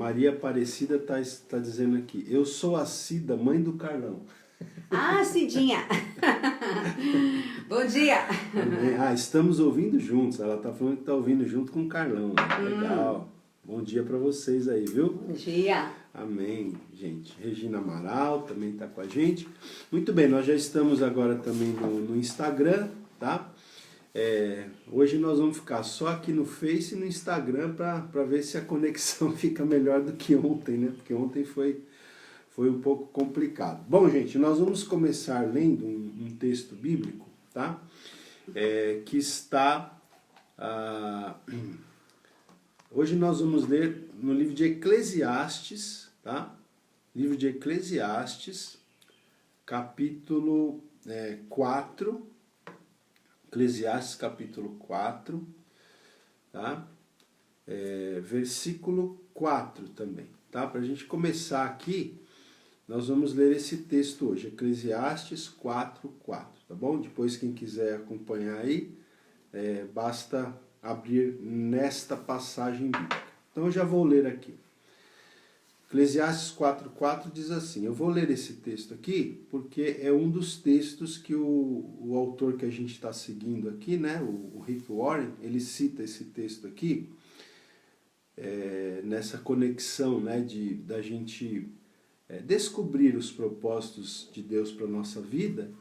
Maria Aparecida tá dizendo aqui, eu sou a Cida, mãe do Carlão. Ah, Cidinha! Bom dia! Amém. Ah, estamos ouvindo juntos. Ela tá falando que tá ouvindo junto com o Carlão. Legal. Bom dia para vocês aí, viu? Bom dia! Amém, gente. Regina Amaral também tá com a gente. Muito bem, nós já estamos agora também no Instagram, tá? Hoje nós vamos ficar só aqui no Face e no Instagram para ver se a conexão fica melhor do que ontem, né? Porque ontem foi um pouco complicado. Bom, gente, nós vamos começar lendo um texto bíblico, tá? Que está... Hoje nós vamos ler no livro de Eclesiastes, tá? Livro de Eclesiastes, capítulo 4, Eclesiastes capítulo 4, tá? Versículo 4 também, tá? Para a gente começar aqui, nós vamos ler esse texto hoje, Eclesiastes 4, 4, tá bom? Depois quem quiser acompanhar aí, basta abrir nesta passagem bíblica. Então eu já vou ler aqui. Eclesiastes 4:4 diz assim, eu vou ler esse texto aqui, porque é um dos textos que o autor que a gente está seguindo aqui, né, o Rick Warren, ele cita esse texto aqui, nessa conexão, né, da gente descobrir os propósitos de Deus para a nossa vida,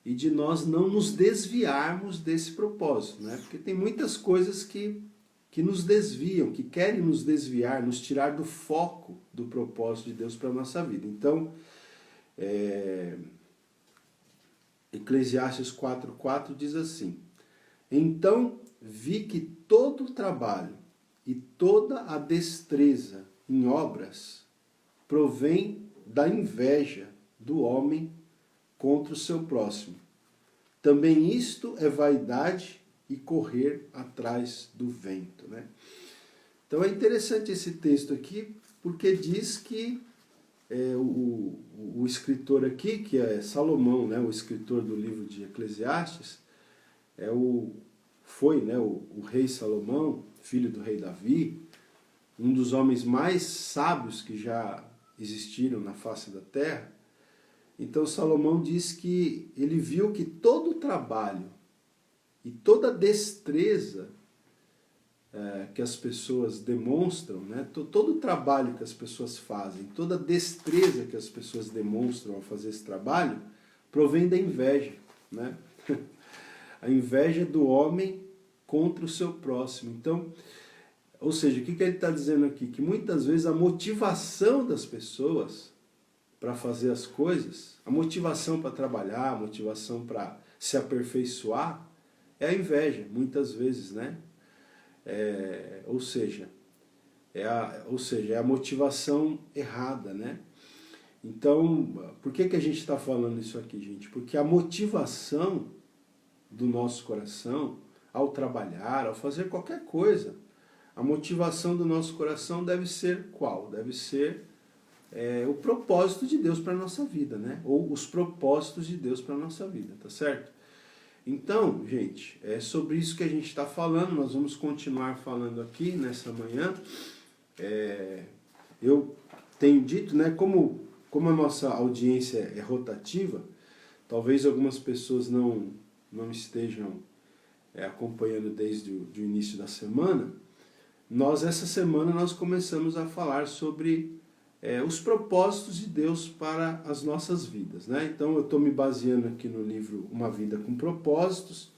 e de nós não nos desviarmos desse propósito, né? Porque tem muitas coisas que nos desviam, que querem nos desviar, nos tirar do foco do propósito de Deus para a nossa vida. Então, Eclesiastes 4:4 diz assim, então vi que todo o trabalho e toda a destreza em obras provém da inveja do homem contra o seu próximo. Também isto é vaidade e correr atrás do vento, né? Então é interessante esse texto aqui, porque diz que o escritor aqui, que é Salomão, né, o escritor do livro de Eclesiastes, foi o rei Salomão, filho do rei Davi, um dos homens mais sábios que já existiram na face da terra. Então Salomão diz que ele viu que todo o trabalho e toda a destreza que as pessoas demonstram, né, todo o trabalho que as pessoas fazem, toda a destreza que as pessoas demonstram ao fazer esse trabalho, provém da inveja, né? A inveja do homem contra o seu próximo. Então, ou seja, o que ele está dizendo aqui? Que muitas vezes a motivação das pessoas para fazer as coisas, a motivação para trabalhar, a motivação para se aperfeiçoar, é a inveja, muitas vezes, né? Ou seja, é a motivação errada, né? Então, por que a gente está falando isso aqui, gente? Porque a motivação do nosso coração, ao trabalhar, ao fazer qualquer coisa, a motivação do nosso coração deve ser qual? Deve ser o propósito de Deus para a nossa vida, né? Ou os propósitos de Deus para a nossa vida, tá certo? Então, gente, é sobre isso que a gente está falando, nós vamos continuar falando aqui nessa manhã. Eu tenho dito, né, como a nossa audiência é rotativa, talvez algumas pessoas não estejam acompanhando desde o início da semana, essa semana nós começamos a falar sobre os propósitos de Deus para as nossas vidas, né? Então eu estou me baseando aqui no livro Uma Vida com Propósitos,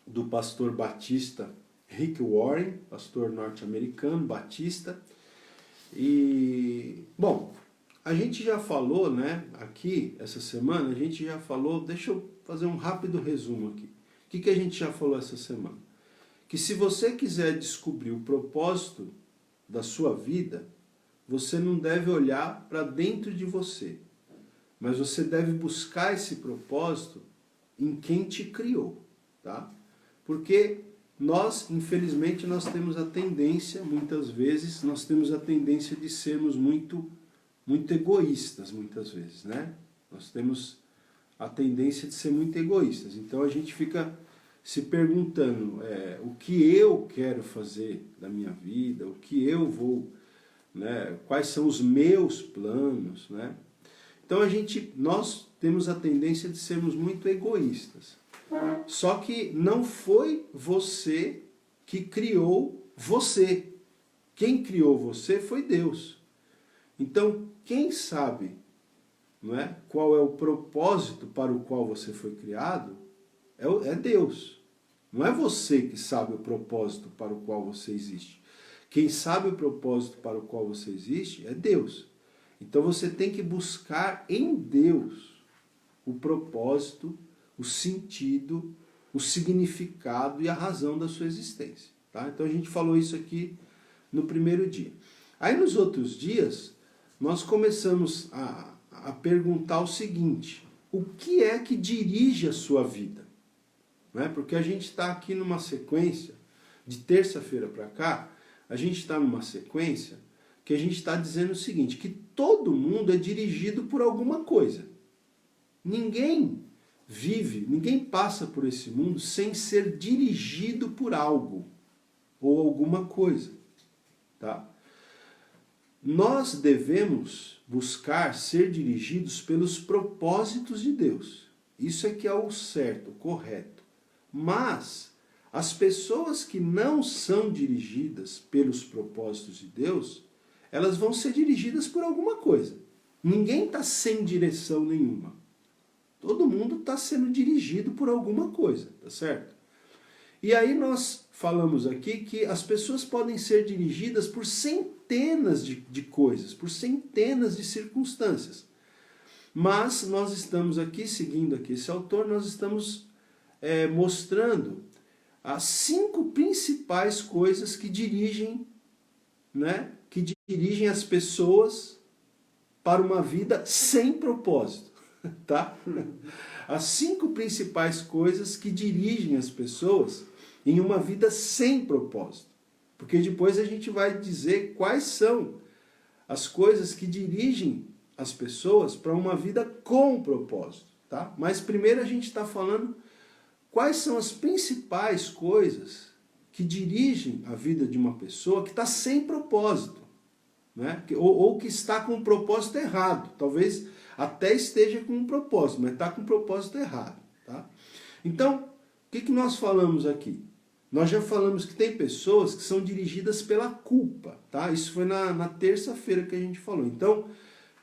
do pastor batista Rick Warren, pastor norte-americano, batista. E, bom, a gente já falou, né, aqui, essa semana, a gente já falou, deixa eu fazer um rápido resumo aqui. O que a gente já falou essa semana? Que se você quiser descobrir o propósito da sua vida, você não deve olhar para dentro de você, mas você deve buscar esse propósito em quem te criou, tá? Porque nós, infelizmente, nós temos a tendência, muitas vezes, nós temos a tendência de sermos muito egoístas, muitas vezes, né? Nós temos a tendência de ser muito egoístas, então a gente fica se perguntando o que eu quero fazer da minha vida, o que eu vou, né, quais são os meus planos, né? Então nós temos a tendência de sermos muito egoístas. Só que não foi você que criou você. Quem criou você foi Deus. Então, quem sabe, não é, qual é o propósito para o qual você foi criado, é Deus. Não é você que sabe o propósito para o qual você existe. Quem sabe o propósito para o qual você existe é Deus. Então você tem que buscar em Deus o propósito, o sentido, o significado e a razão da sua existência. Tá? Então a gente falou isso aqui no primeiro dia. Aí nos outros dias, nós começamos a perguntar o seguinte: o que é que dirige a sua vida? Não é? Porque a gente está aqui numa sequência, de terça-feira para cá, a gente está numa sequência que a gente está dizendo o seguinte, que todo mundo é dirigido por alguma coisa. Ninguém vive, ninguém passa por esse mundo sem ser dirigido por algo ou alguma coisa. Tá? Nós devemos buscar ser dirigidos pelos propósitos de Deus. Isso é que é o certo, o correto. Mas as pessoas que não são dirigidas pelos propósitos de Deus, elas vão ser dirigidas por alguma coisa. Ninguém está sem direção nenhuma. Todo mundo está sendo dirigido por alguma coisa, tá certo? E aí nós falamos aqui que as pessoas podem ser dirigidas por centenas de coisas, por centenas de circunstâncias. Mas nós estamos aqui, seguindo aqui esse autor, nós estamos mostrando as 5 principais coisas que dirigem, né, que dirigem as pessoas para uma vida sem propósito. Tá? As 5 principais coisas que dirigem as pessoas em uma vida sem propósito. Porque depois a gente vai dizer quais são as coisas que dirigem as pessoas para uma vida com propósito. Tá? Mas primeiro a gente está falando quais são as principais coisas que dirigem a vida de uma pessoa que está sem propósito, né? ou que está com um propósito errado. Talvez até esteja com um propósito, mas está com um propósito errado. Tá? Então, o que nós falamos aqui? Nós já falamos que tem pessoas que são dirigidas pela culpa. Tá? Isso foi na terça-feira que a gente falou. Então,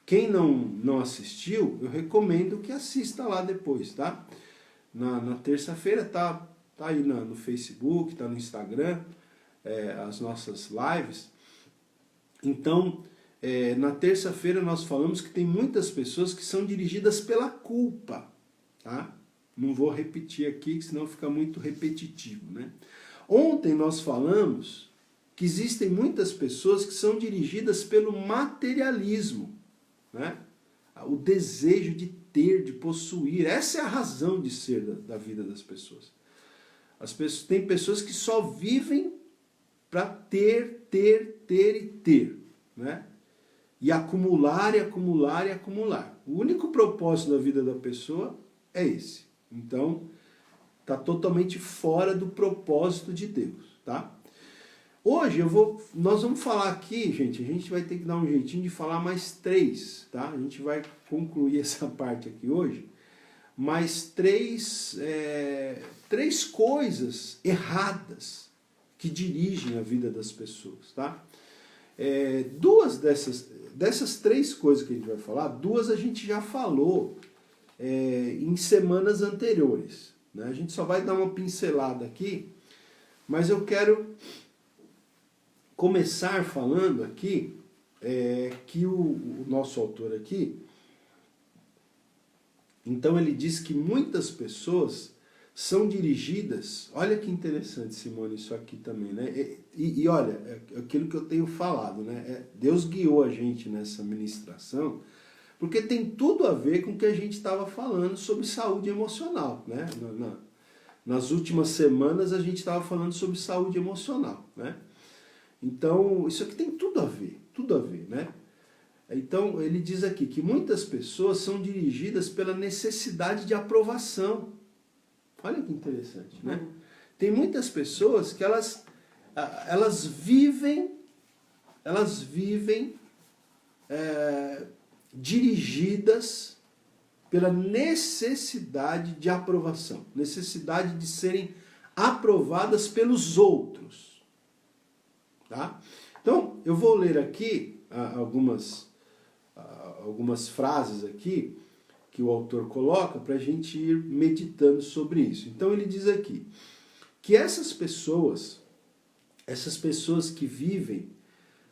quem não assistiu, eu recomendo que assista lá depois. Tá? Na terça-feira tá aí no Facebook, tá no Instagram, as nossas lives. Então, na terça-feira nós falamos que tem muitas pessoas que são dirigidas pela culpa. Tá? Não vou repetir aqui, senão fica muito repetitivo. Né? Ontem nós falamos que existem muitas pessoas que são dirigidas pelo materialismo. Né? O desejo de ter, de possuir. Essa é a razão de ser da vida das pessoas. Tem pessoas que só vivem para ter e ter. Né? E acumular, e acumular, e acumular. O único propósito da vida da pessoa é esse. Então, está totalmente fora do propósito de Deus. Tá? Hoje nós vamos falar aqui, gente, a gente vai ter que dar um jeitinho de falar mais 3, tá? A gente vai concluir essa parte aqui hoje, mais 3 coisas erradas que dirigem a vida das pessoas, tá? 2 dessas 3 coisas que a gente vai falar, 2 a gente já falou em semanas anteriores, né? A gente só vai dar uma pincelada aqui, mas eu quero começar falando aqui que o nosso autor aqui, então ele diz que muitas pessoas são dirigidas, olha que interessante, Simone, isso aqui também, né? E olha, é aquilo que eu tenho falado, né? Deus guiou a gente nessa ministração, porque tem tudo a ver com o que a gente estava falando sobre saúde emocional, né? Nas últimas semanas a gente estava falando sobre saúde emocional, né? Então, isso aqui tem tudo a ver, né? Então, ele diz aqui que muitas pessoas são dirigidas pela necessidade de aprovação. Olha que interessante, né? Tem muitas pessoas que elas vivem dirigidas pela necessidade de aprovação, necessidade de serem aprovadas pelos outros. Tá? Então, eu vou ler aqui algumas frases aqui que o autor coloca para a gente ir meditando sobre isso. Então, ele diz aqui que essas pessoas que vivem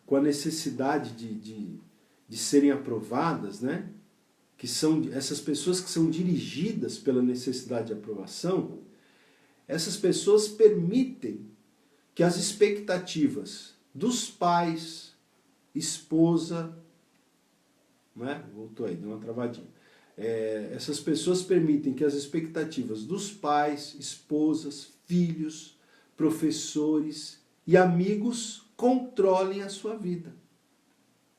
com a necessidade de serem aprovadas, né? Que são essas pessoas que são dirigidas pela necessidade de aprovação, essas pessoas permitem que as expectativas dos pais, esposa, né? Voltou aí, deu uma travadinha. Essas pessoas permitem que as expectativas dos pais, esposas, filhos, professores e amigos controlem a sua vida.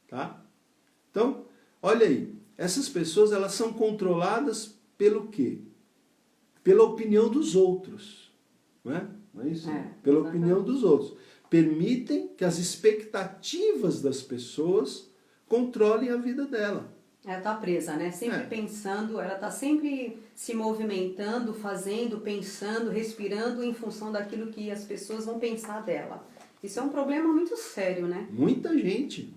Tá? Então, olha aí, essas pessoas elas são controladas pelo quê? Pela opinião dos outros. Não é? Não é isso? Pela opinião dos outros. Permitem que as expectativas das pessoas controlem a vida dela. Ela está presa, né? Sempre pensando, ela está sempre se movimentando, fazendo, pensando, respirando em função daquilo que as pessoas vão pensar dela. Isso é um problema muito sério, né? Muita gente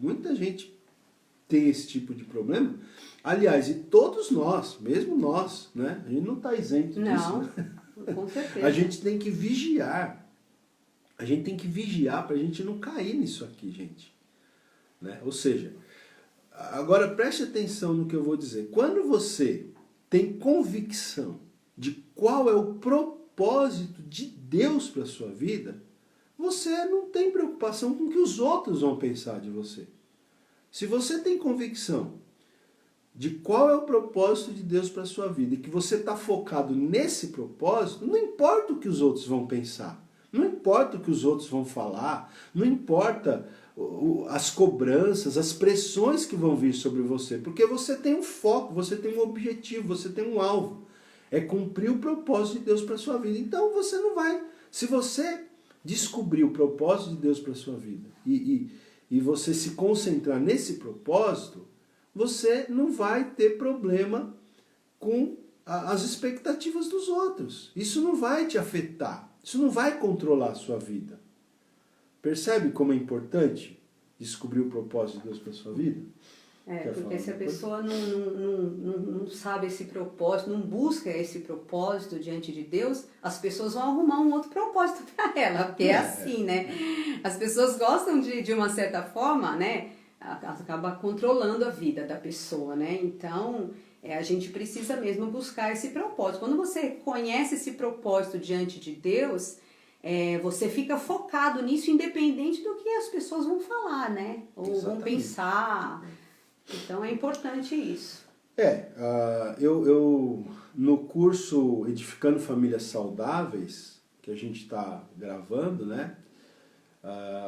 tem esse tipo de problema. Aliás, e todos nós, mesmo nós, né? A gente não está isento disso. Não, né? Com certeza. A gente tem que vigiar. A gente tem que vigiar para a gente não cair nisso aqui, gente. Né? Ou seja, agora preste atenção no que eu vou dizer. Quando você tem convicção de qual é o propósito de Deus para a sua vida, você não tem preocupação com o que os outros vão pensar de você. Se você tem convicção de qual é o propósito de Deus para a sua vida e que você está focado nesse propósito, não importa o que os outros vão pensar, não importa o que os outros vão falar, não importa as cobranças, as pressões que vão vir sobre você, porque você tem um foco, você tem um objetivo, você tem um alvo. É cumprir o propósito de Deus para a sua vida. Então você não vai... Se você descobrir o propósito de Deus para a sua vida e você se concentrar nesse propósito, você não vai ter problema com as expectativas dos outros. Isso não vai te afetar. Isso não vai controlar a sua vida. Percebe como é importante descobrir o propósito de Deus para a sua vida? Porque se a pessoa não sabe esse propósito, não busca esse propósito diante de Deus, as pessoas vão arrumar um outro propósito para ela, porque é assim, né? As pessoas gostam de uma certa forma, né? Acaba controlando a vida da pessoa, né? Então, a gente precisa mesmo buscar esse propósito. Quando você conhece esse propósito diante de Deus, você fica focado nisso, independente do que as pessoas vão falar, né? Ou vão pensar. Então é importante isso. Eu no curso Edificando Famílias Saudáveis, que a gente está gravando, né?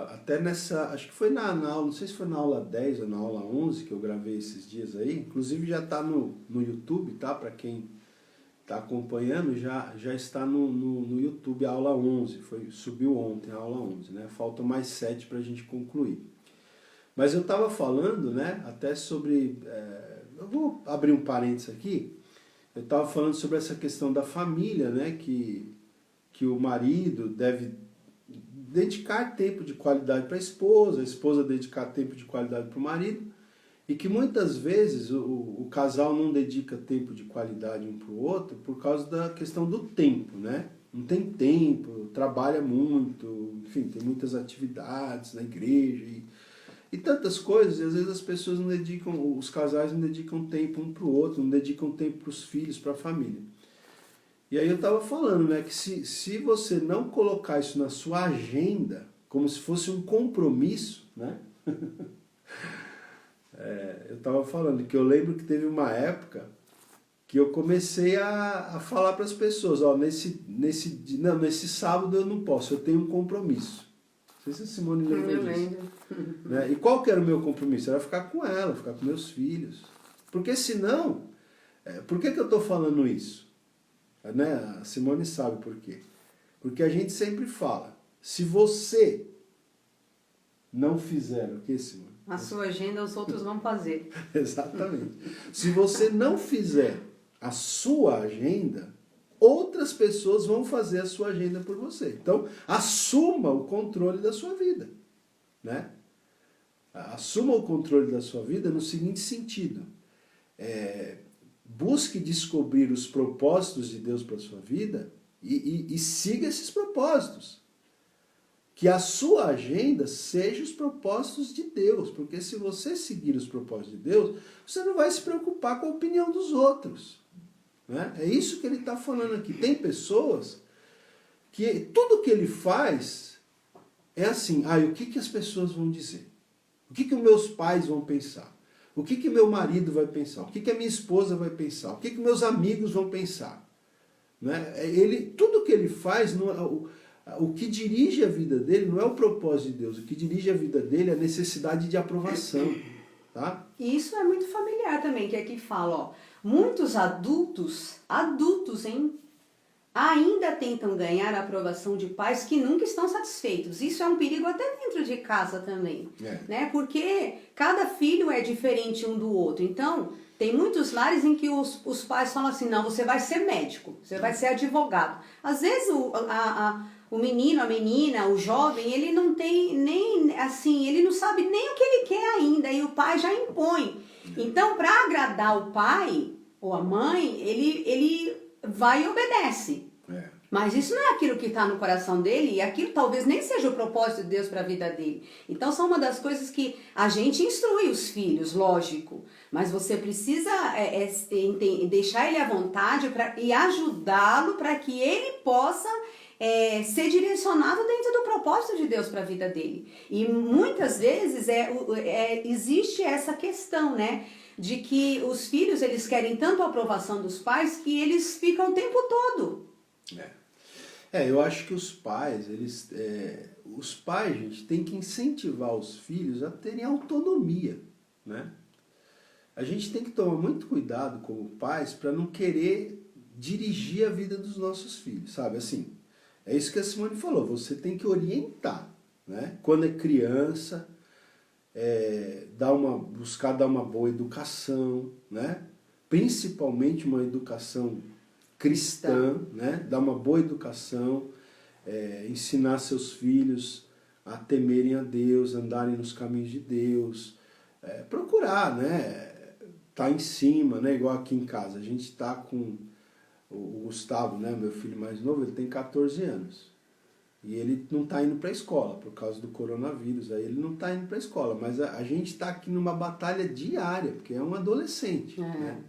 Até nessa, acho que foi na aula, não sei se foi na aula 10 ou na aula 11 que eu gravei esses dias aí, inclusive já está no YouTube, tá? Para quem está acompanhando, já está no YouTube a aula 11, subiu ontem a aula 11, né? Faltam mais 7 para a gente concluir. Mas eu estava falando, né, até sobre... eu vou abrir um parênteses aqui. Eu estava falando sobre essa questão da família, né, que o marido deve dedicar tempo de qualidade para a esposa dedicar tempo de qualidade para o marido, e que muitas vezes o casal não dedica tempo de qualidade um para o outro por causa da questão do tempo, né? Não tem tempo, trabalha muito, enfim, tem muitas atividades na igreja e tantas coisas, e às vezes as pessoas não dedicam, os casais não dedicam tempo um para o outro, não dedicam tempo para os filhos, para a família. E aí eu estava falando, né, que se você não colocar isso na sua agenda, como se fosse um compromisso, né? Eu estava falando que eu lembro que teve uma época que eu comecei a falar para as pessoas, nesse sábado eu não posso, eu tenho um compromisso. Não sei se a Simone lembra disso. Né? E qual que era o meu compromisso? Era ficar com ela, ficar com meus filhos. Porque senão, por que eu estou falando isso? Né? A Simone sabe por quê. Porque a gente sempre fala, se você não fizer o que, Simone? A sua agenda os outros vão fazer. Exatamente. Se você não fizer a sua agenda, outras pessoas vão fazer a sua agenda por você. Então, assuma o controle da sua vida, né? Assuma o controle da sua vida no seguinte sentido. Busque descobrir os propósitos de Deus para a sua vida e siga esses propósitos. Que a sua agenda seja os propósitos de Deus. Porque se você seguir os propósitos de Deus, você não vai se preocupar com a opinião dos outros. Né? É isso que ele está falando aqui. Tem pessoas que tudo que ele faz é assim, o que as pessoas vão dizer? O que os meus pais vão pensar? O que meu marido vai pensar? O que a minha esposa vai pensar? O que meus amigos vão pensar? Né? Tudo que ele faz, o que dirige a vida dele não é o propósito de Deus. O que dirige a vida dele é a necessidade de aprovação. Tá? E isso é muito familiar também, que aqui fala, ó, muitos adultos, hein, ainda tentam ganhar a aprovação de pais que nunca estão satisfeitos. Isso é um perigo até dentro de casa também, né? Porque cada filho é diferente um do outro. Então, tem muitos lares em que os pais falam assim, não, você vai ser médico, você vai ser advogado. Às vezes o menino, a menina, o jovem, ele não tem nem, assim, ele não sabe nem o que ele quer ainda, e o pai já impõe. Então, para agradar o pai ou a mãe, ele vai e obedece. Mas isso não é aquilo que está no coração dele, e aquilo talvez nem seja o propósito de Deus para a vida dele. Então, são uma das coisas que a gente instrui os filhos, lógico, mas você precisa deixar ele à vontade e ajudá-lo para que ele possa ser direcionado dentro do propósito de Deus para a vida dele. E muitas vezes existe essa questão, né? De que os filhos, eles querem tanto a aprovação dos pais que eles ficam o tempo todo. Eu acho que os pais, gente, tem que incentivar os filhos a terem autonomia, né? A gente tem que tomar muito cuidado como pais para não querer dirigir a vida dos nossos filhos, sabe? Assim, é isso que a Simone falou, você tem que orientar, né? Quando é criança, buscar dar uma boa educação, né? Principalmente uma educação cristã, né? Dar uma boa educação, ensinar seus filhos a temerem a Deus, andarem nos caminhos de Deus, procurar, né? Tá em cima, né? Igual aqui em casa, a gente tá com o Gustavo, né? Meu filho mais novo, ele tem 14 anos. E ele não está indo para a escola por causa do coronavírus, aí ele não está indo para a escola, mas a gente está aqui numa batalha diária, porque é um adolescente, né?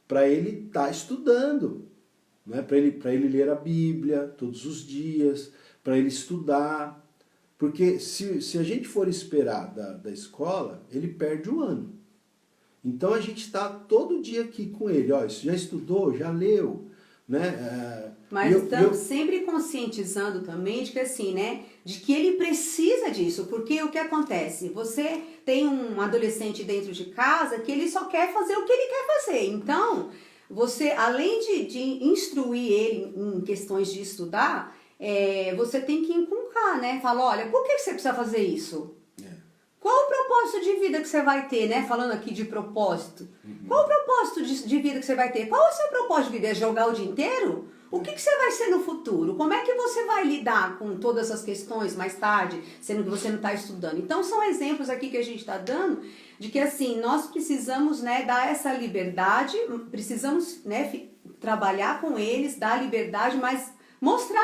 Para ele estar estudando, né? Para ele ler a Bíblia todos os dias, para ele estudar, porque se a gente for esperar da escola, ele perde o ano. Então a gente está todo dia aqui com ele, ó, já estudou, já leu, né? Mas estamos sempre conscientizando também de que assim, né, de que ele precisa disso, porque o que acontece? Você tem um adolescente dentro de casa que ele só quer fazer o que ele quer fazer. Então, você, além de instruir ele em questões de estudar, você tem que inculcar, né? Fala, olha, por que você precisa fazer isso? Qual o propósito de vida que você vai ter, né? Falando aqui de propósito. Qual o propósito de vida que você vai ter? Qual é o seu propósito de vida? É jogar o dia inteiro? O que você vai ser no futuro? Como é que você vai lidar com todas essas questões mais tarde, sendo que você não está estudando? Então, são exemplos aqui que a gente está dando de que, assim, nós precisamos, né, dar essa liberdade, precisamos, né, trabalhar com eles, dar liberdade, mas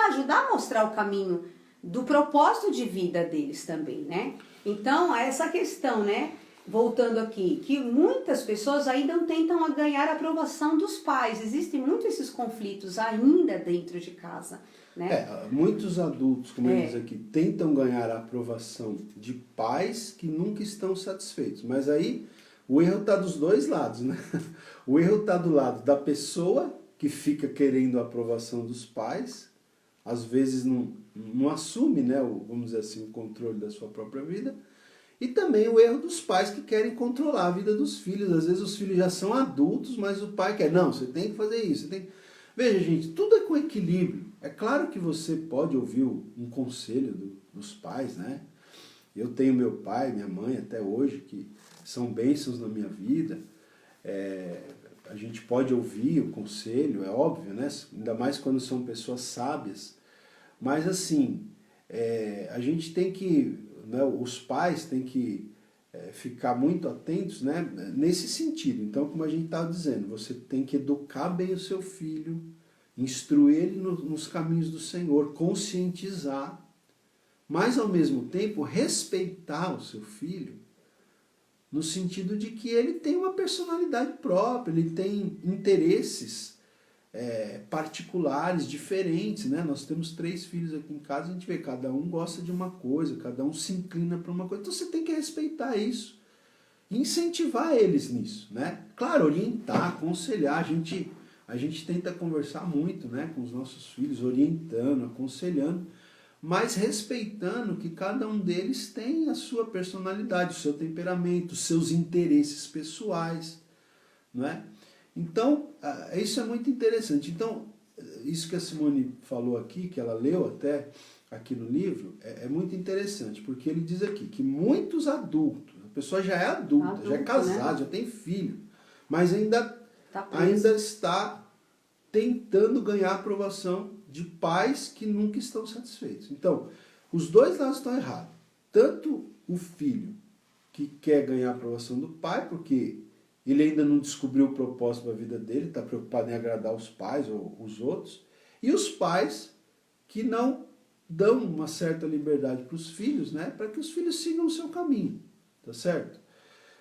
ajudar a mostrar o caminho do propósito de vida deles também, né? Então, essa questão, né, voltando aqui, que muitas pessoas ainda tentam ganhar a aprovação dos pais. Existem muitos esses conflitos ainda dentro de casa, né? Muitos adultos, como eles aqui, tentam ganhar a aprovação de pais que nunca estão satisfeitos. Mas aí o erro está dos dois lados, né? O erro está do lado da pessoa que fica querendo a aprovação dos pais, às vezes não assume, né, vamos dizer assim, o controle da sua própria vida, e também o erro dos pais que querem controlar a vida dos filhos. Às vezes os filhos já são adultos, mas o pai quer, não, você tem que fazer isso. Veja, gente, tudo é com equilíbrio. É claro que você pode ouvir um conselho dos pais, né? Eu tenho meu pai, minha mãe até hoje, que são bênçãos na minha vida. A gente pode ouvir o conselho, é óbvio, né? Ainda mais quando são pessoas sábias. Mas assim, a gente tem que, né, os pais têm que ficar muito atentos, né, nesse sentido. Então, como a gente estava dizendo, você tem que educar bem o seu filho, instruir ele nos caminhos do Senhor, conscientizar, mas ao mesmo tempo respeitar o seu filho, no sentido de que ele tem uma personalidade própria, ele tem interesses particulares, diferentes, né? Nós temos 3 filhos aqui em casa, a gente vê, cada um gosta de uma coisa, cada um se inclina para uma coisa, então você tem que respeitar isso, incentivar eles nisso, né? Claro, orientar, aconselhar, a gente tenta conversar muito, né, com os nossos filhos, orientando, aconselhando, mas respeitando que cada um deles tem a sua personalidade, o seu temperamento, os seus interesses pessoais, não é? Então, isso é muito interessante. Então, isso que a Simone falou aqui, que ela leu até aqui no livro, é muito interessante, porque ele diz aqui que muitos adultos, a pessoa já é adulta, já é casada, né? Já tem filho, mas ainda está tentando ganhar a aprovação de pais que nunca estão satisfeitos. Então, os dois lados estão errados. Tanto o filho que quer ganhar a aprovação do pai, porque ele ainda não descobriu o propósito da vida dele, está preocupado em agradar os pais ou os outros. E os pais que não dão uma certa liberdade para os filhos, né, para que os filhos sigam o seu caminho. Tá certo?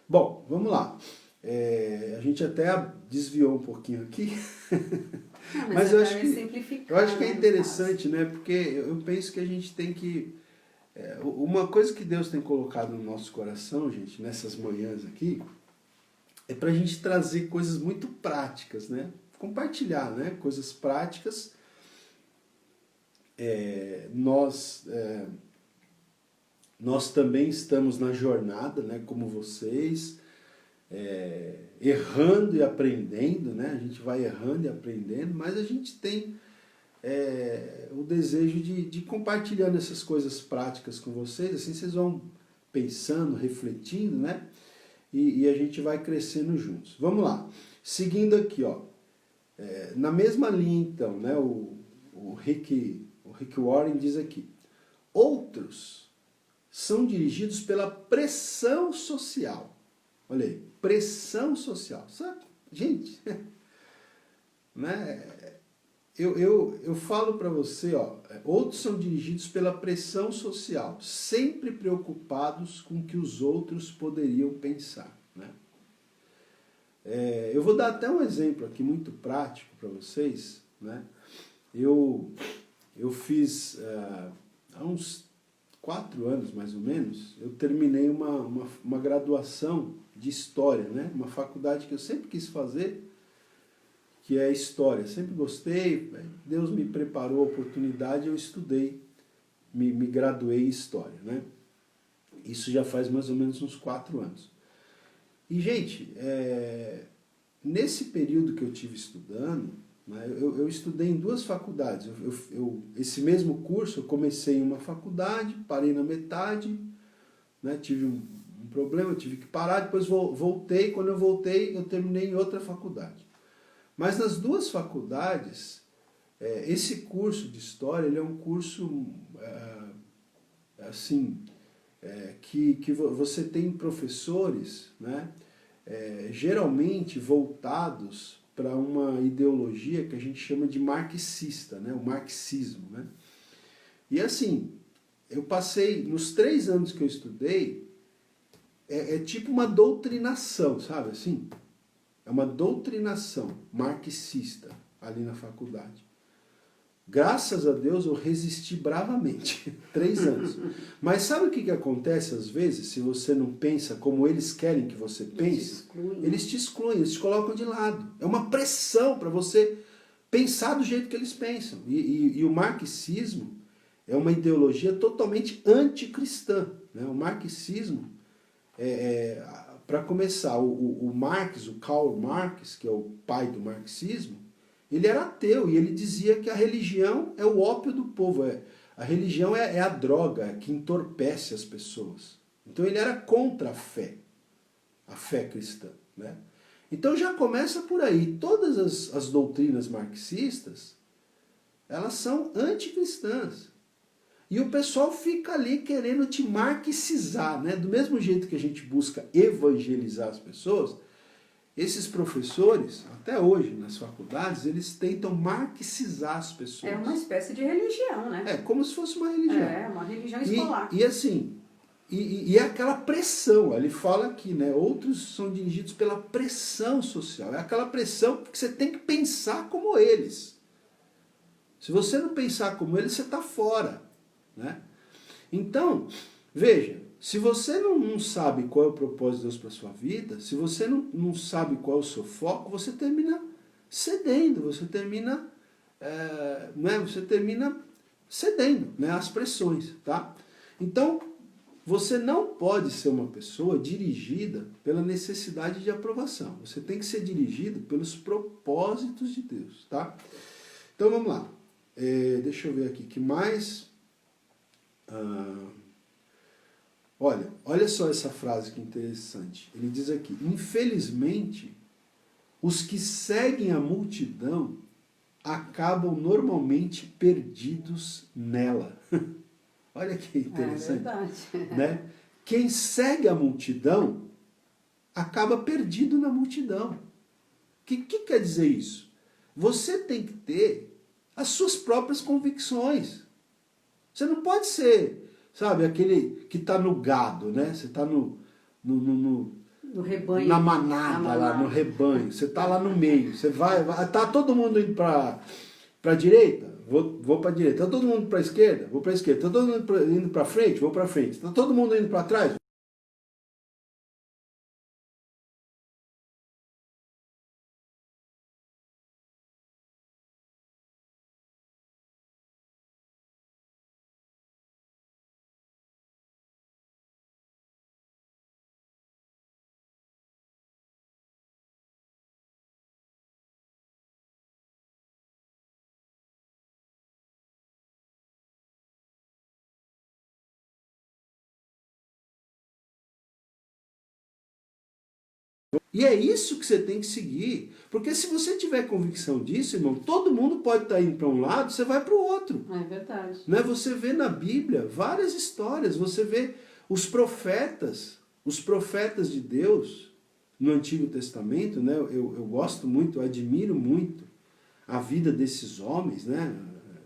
Bom, vamos lá. A gente até desviou um pouquinho aqui. Não, mas eu acho que é né, interessante, né, porque eu penso que a gente tem que... uma coisa que Deus tem colocado no nosso coração, gente, nessas manhãs aqui, é para a gente trazer coisas muito práticas, né? Compartilhar, né? Coisas práticas. Nós também estamos na jornada, né? Como vocês, errando e aprendendo, né? A gente vai errando e aprendendo, mas a gente tem o desejo de compartilhando essas coisas práticas com vocês, assim vocês vão pensando, refletindo, né? E a gente vai crescendo juntos. Vamos lá. Seguindo aqui, ó. Na mesma linha, então, né, o Rick Warren diz aqui: outros são dirigidos pela pressão social. Olha aí, pressão social. Sabe? Gente, né, eu falo para você, ó, outros são dirigidos pela pressão social, sempre preocupados com o que os outros poderiam pensar, né? Eu vou dar até um exemplo aqui muito prático para vocês, né? Eu fiz, há uns 4 anos mais ou menos, eu terminei uma graduação de História, né? Uma faculdade que eu sempre quis fazer, que é História. Sempre gostei, Deus me preparou a oportunidade, eu estudei, me graduei em História, né? Isso já faz mais ou menos uns 4 anos. E, gente, nesse período que eu tive estudando, né, eu estudei em 2 faculdades. Esse mesmo curso eu comecei em uma faculdade, parei na metade, né, tive um problema, tive que parar, depois voltei. Quando eu voltei, eu terminei em outra faculdade. Mas nas 2 faculdades, esse curso de História, ele é um curso, assim, que você tem professores, né, geralmente voltados para uma ideologia que a gente chama de marxista, né, o marxismo, né? E assim, eu passei, nos 3 anos que eu estudei, tipo uma doutrinação, sabe assim? É uma doutrinação marxista ali na faculdade. Graças a Deus eu resisti bravamente, 3 anos. Mas sabe o que acontece às vezes, se você não pensa como eles querem que você pense? Eles te excluem, eles te colocam de lado. É uma pressão para você pensar do jeito que eles pensam. E o marxismo é uma ideologia totalmente anticristã, né? O marxismo, para começar, o Marx, o Karl Marx, que é o pai do marxismo, Ele era ateu e ele dizia que a religião é o ópio do povo. A religião é a droga que entorpece as pessoas. Então ele era contra a fé cristã, né? Então já começa por aí. Todas as doutrinas marxistas, elas são anticristãs. E o pessoal fica ali querendo te marxizar, né? Do mesmo jeito que a gente busca evangelizar as pessoas, esses professores, até hoje nas faculdades, eles tentam marxizar as pessoas. É uma espécie de religião, né? É como se fosse uma religião. É, uma religião escolar. E assim, e é aquela pressão, ele fala aqui, né? Outros são dirigidos pela pressão social. É aquela pressão porque você tem que pensar como eles. Se você não pensar como eles, você está fora, né? Então, veja, se você não sabe qual é o propósito de Deus para a sua vida, se você não sabe qual é o seu foco, você termina cedendo, você termina, você termina cedendo, né, às pressões, tá? Então, você não pode ser uma pessoa dirigida pela necessidade de aprovação. Você tem que ser dirigido pelos propósitos de Deus, tá? Então, vamos lá. Deixa eu ver aqui, que mais... Olha só essa frase que interessante. Ele diz aqui: infelizmente, os que seguem a multidão acabam normalmente perdidos nela. Olha que interessante. É verdade. Né? Quem segue a multidão acaba perdido na multidão. O que quer dizer isso? Você tem que ter as suas próprias convicções. Você não pode ser... Sabe, aquele que está no gado, né? Você está no rebanho. Na manada, lá no rebanho. Você está lá no meio. Você vai tá todo mundo indo para a direita? Vou para a direita. Está todo mundo para a esquerda? Vou para a esquerda. Está todo mundo indo para frente? Vou para frente. Está todo mundo indo para trás? E é isso que você tem que seguir. Porque se você tiver convicção disso, irmão, todo mundo pode estar indo para um lado, você vai para o outro. É verdade. Né? Você vê na Bíblia várias histórias, você vê os profetas de Deus no Antigo Testamento, né? Eu gosto muito, eu admiro muito a vida desses homens, né?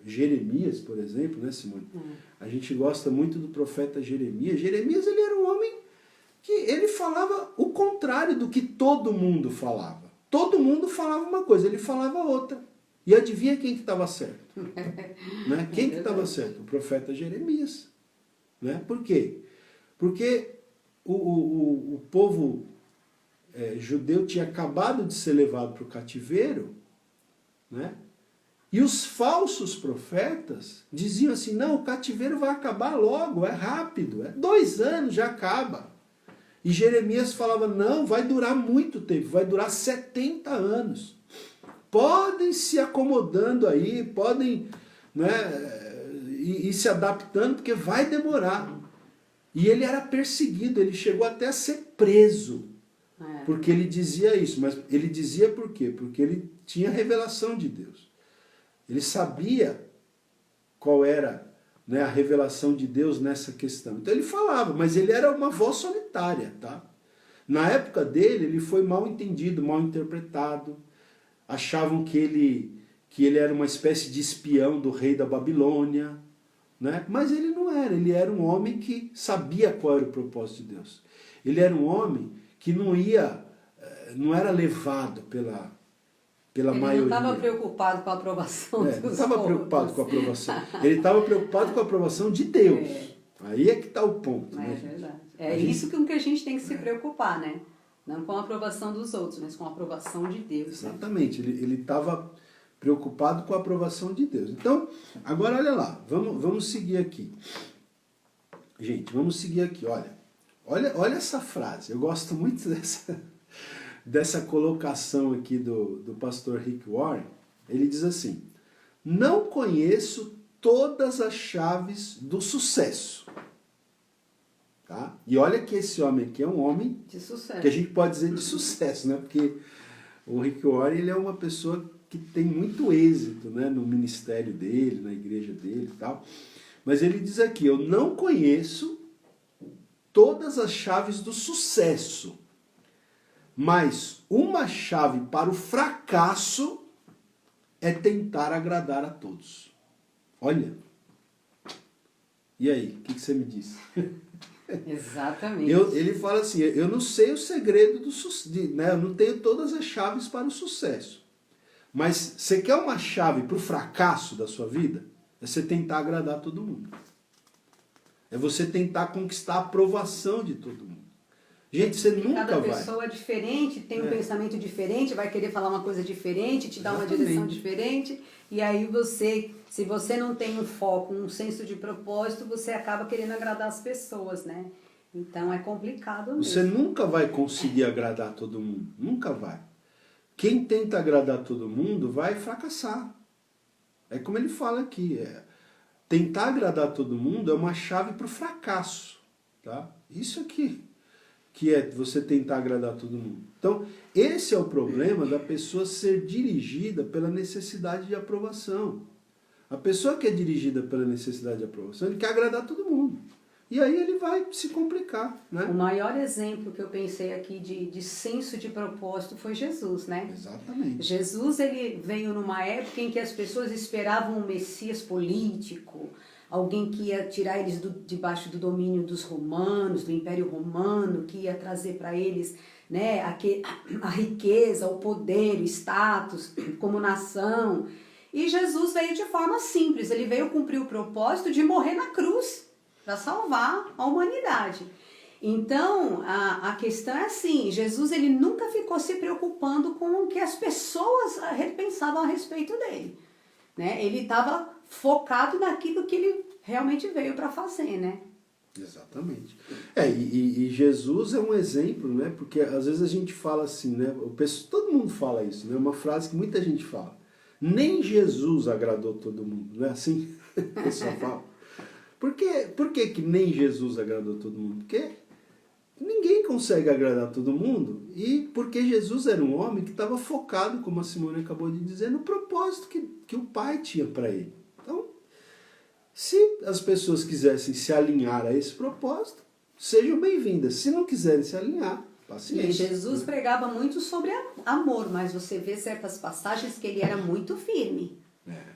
Jeremias, por exemplo, né, Simone? A gente gosta muito do profeta Jeremias. Jeremias, ele era um homem que ele falava o contrário do que todo mundo falava. Todo mundo falava uma coisa, ele falava outra. E adivinha quem que estava certo? Né? Quem que estava certo? O profeta Jeremias. Né? Por quê? Porque o povo judeu tinha acabado de ser levado para o cativeiro, né? E os falsos profetas diziam assim, não, o cativeiro vai acabar logo, é rápido, 2 anos já acaba. E Jeremias falava, não, vai durar muito tempo, vai durar 70 anos. Podem se acomodando aí, podem, né, ir se adaptando, porque vai demorar. E ele era perseguido, ele chegou até a ser preso, porque ele dizia isso. Mas ele dizia por quê? Porque ele tinha revelação de Deus. Ele sabia qual era, né, a revelação de Deus nessa questão. Então ele falava, mas ele era uma voz solitária, tá? Na época dele, ele foi mal entendido, mal interpretado. Achavam que ele era uma espécie de espião do rei da Babilônia, né? Mas ele não era, ele era um homem que sabia qual era o propósito de Deus. Ele era um homem que não era levado pela maioria. Ele não estava preocupado com a aprovação dos outros. Não estava preocupado com a aprovação. Ele estava preocupado com a aprovação de Deus. Aí é que está o ponto. É né, verdade. É isso com que a gente tem que se preocupar, né? Não com a aprovação dos outros, mas com a aprovação de Deus. Exatamente. Né? Ele estava preocupado com a aprovação de Deus. Então, agora olha lá. Vamos seguir aqui. Gente, vamos seguir aqui. Olha essa frase. Eu gosto muito dessa colocação aqui do pastor Rick Warren, Ele diz assim: não conheço todas as chaves do sucesso. Tá? E olha que esse homem aqui é um homem de sucesso, que a gente pode dizer de sucesso, né? Porque o Rick Warren, ele é uma pessoa que tem muito êxito, né, no ministério dele, na igreja dele e tal. Mas ele diz aqui: eu não conheço todas as chaves do sucesso, mas uma chave para o fracasso é tentar agradar a todos. Olha. E aí, o que você me diz? Exatamente. Ele fala assim: eu não sei o segredo do sucesso, né? Eu não tenho todas as chaves para o sucesso. Mas você quer uma chave para o fracasso da sua vida? É você tentar agradar todo mundo. É você tentar conquistar a aprovação de todo mundo. Gente, você nunca Cada vai. Cada pessoa é diferente, tem um pensamento diferente, vai querer falar uma coisa diferente, te dar uma direção diferente. E aí você, se você não tem um foco, um senso de propósito, você acaba querendo agradar as pessoas, né? Então é complicado mesmo. Você nunca vai conseguir agradar todo mundo. Nunca vai. Quem tenta agradar todo mundo vai fracassar. É como ele fala aqui. Tentar agradar todo mundo é uma chave para o fracasso. Tá? Isso aqui que é você tentar agradar todo mundo. Então, esse é o problema da pessoa ser dirigida pela necessidade de aprovação. A pessoa que é dirigida pela necessidade de aprovação, ele quer agradar todo mundo. E aí ele vai se complicar, né? O maior exemplo que eu pensei aqui de senso de propósito foi Jesus, né? Exatamente. Jesus, ele veio numa época em que as pessoas esperavam um Messias político, alguém que ia tirar eles debaixo do domínio dos romanos, do Império Romano, que ia trazer para eles, né, a riqueza, o poder, o status como nação. E Jesus veio de forma simples, ele veio cumprir o propósito de morrer na cruz para salvar a humanidade. Então, a questão é assim, Jesus ele nunca ficou se preocupando com o que as pessoas pensavam a respeito dele. Né? Ele estava focado naquilo que ele realmente veio para fazer, né? Exatamente. E Jesus é um exemplo, né? Porque às vezes a gente fala assim, né? Todo mundo fala isso, né? Uma frase que muita gente fala. Nem Jesus agradou todo mundo, não é assim? O pessoal fala. Por que nem Jesus agradou todo mundo? Porque ninguém consegue agradar todo mundo, e porque Jesus era um homem que estava focado, como a Simone acabou de dizer, no propósito que o Pai tinha para ele. Então, se as pessoas quisessem se alinhar a esse propósito, sejam bem-vindas. Se não quiserem se alinhar, paciência. E Jesus pregava muito sobre amor, mas você vê certas passagens que ele era muito firme.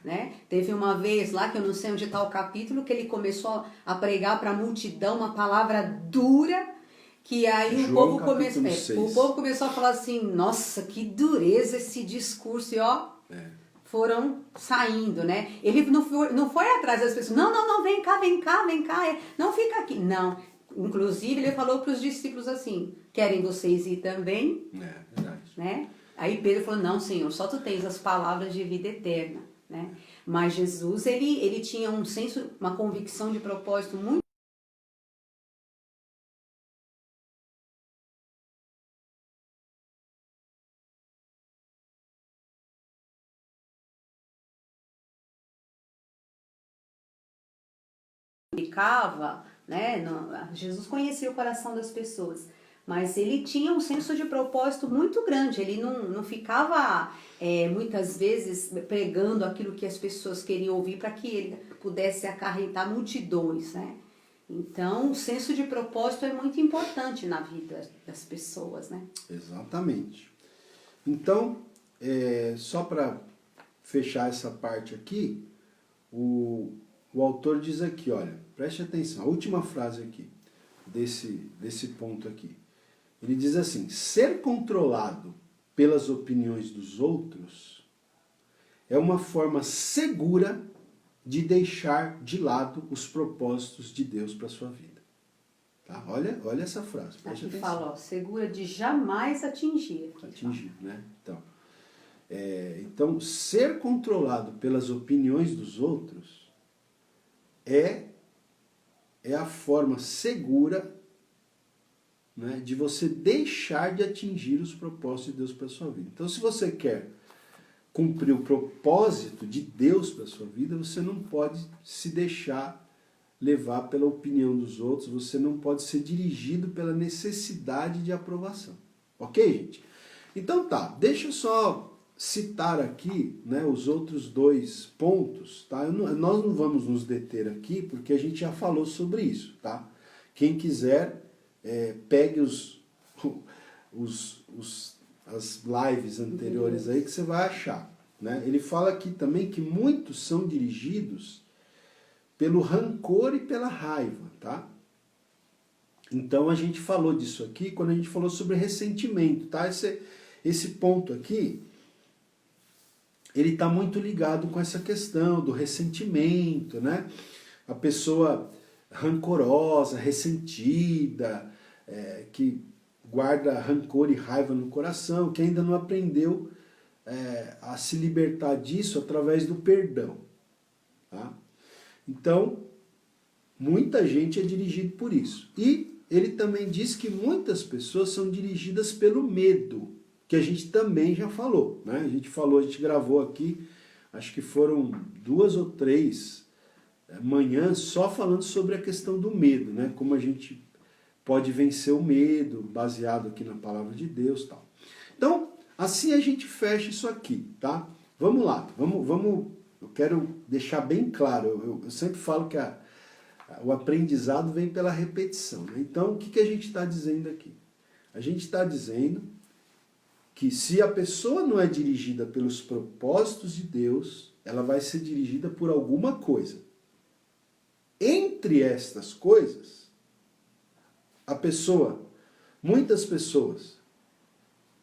Né? Teve uma vez lá, que eu não sei onde está o capítulo, que ele começou a pregar para a multidão uma palavra dura, que aí o povo começou a falar assim: nossa, que dureza esse discurso, e ó, foram saindo, né? Ele não foi atrás das pessoas: não, vem cá, não fica aqui, não. Inclusive ele falou para os discípulos assim: querem vocês ir também? Verdade. Né? Aí Pedro falou: não, Senhor, só tu tens as palavras de vida eterna. Né? Mas Jesus, ele tinha um senso, uma convicção de propósito muito complicava, né? Jesus conhecia o coração das pessoas, mas ele tinha um senso de propósito muito grande. Ele não ficava muitas vezes pregando aquilo que as pessoas queriam ouvir para que ele pudesse acarretar multidões, né? Então, o senso de propósito é muito importante na vida das pessoas, né? Exatamente. Então, só para fechar essa parte aqui, o autor diz aqui, olha, preste atenção, a última frase aqui, desse ponto aqui. Ele diz assim: ser controlado pelas opiniões dos outros é uma forma segura de deixar de lado os propósitos de Deus para a sua vida. Tá? Olha essa frase, preste Aqui atenção. fala, ó, segura de jamais atingir. Atingir, né? Então, ser controlado pelas opiniões dos outros é a forma segura, né, de você deixar de atingir os propósitos de Deus para a sua vida. Então, se você quer cumprir o propósito de Deus para a sua vida, você não pode se deixar levar pela opinião dos outros, você não pode ser dirigido pela necessidade de aprovação. Ok, gente? Então tá, deixa eu só citar aqui, né, os outros dois pontos, tá? Nós não vamos nos deter aqui, porque a gente já falou sobre isso, tá? Quem quiser, pegue as lives anteriores aí que você vai achar, né? Ele fala aqui também que muitos são dirigidos pelo rancor e pela raiva, tá? Então a gente falou disso aqui quando a gente falou sobre ressentimento, tá? Esse ponto aqui, ele está muito ligado com essa questão do ressentimento, né? A pessoa rancorosa, ressentida, que guarda rancor e raiva no coração, que ainda não aprendeu a se libertar disso através do perdão, tá? Então, muita gente é dirigida por isso. E ele também diz que muitas pessoas são dirigidas pelo medo, que a gente também já falou, né? A gente gravou aqui, acho que foram 2 ou 3 manhãs só falando sobre a questão do medo, né? Como a gente pode vencer o medo, baseado aqui na palavra de Deus e tal. Então, assim a gente fecha isso aqui, tá? Vamos lá, vamos. Eu quero deixar bem claro, eu sempre falo que o aprendizado vem pela repetição, né? Então, o que a gente está dizendo aqui? A gente está dizendo que se a pessoa não é dirigida pelos propósitos de Deus, ela vai ser dirigida por alguma coisa. Entre estas coisas, muitas pessoas,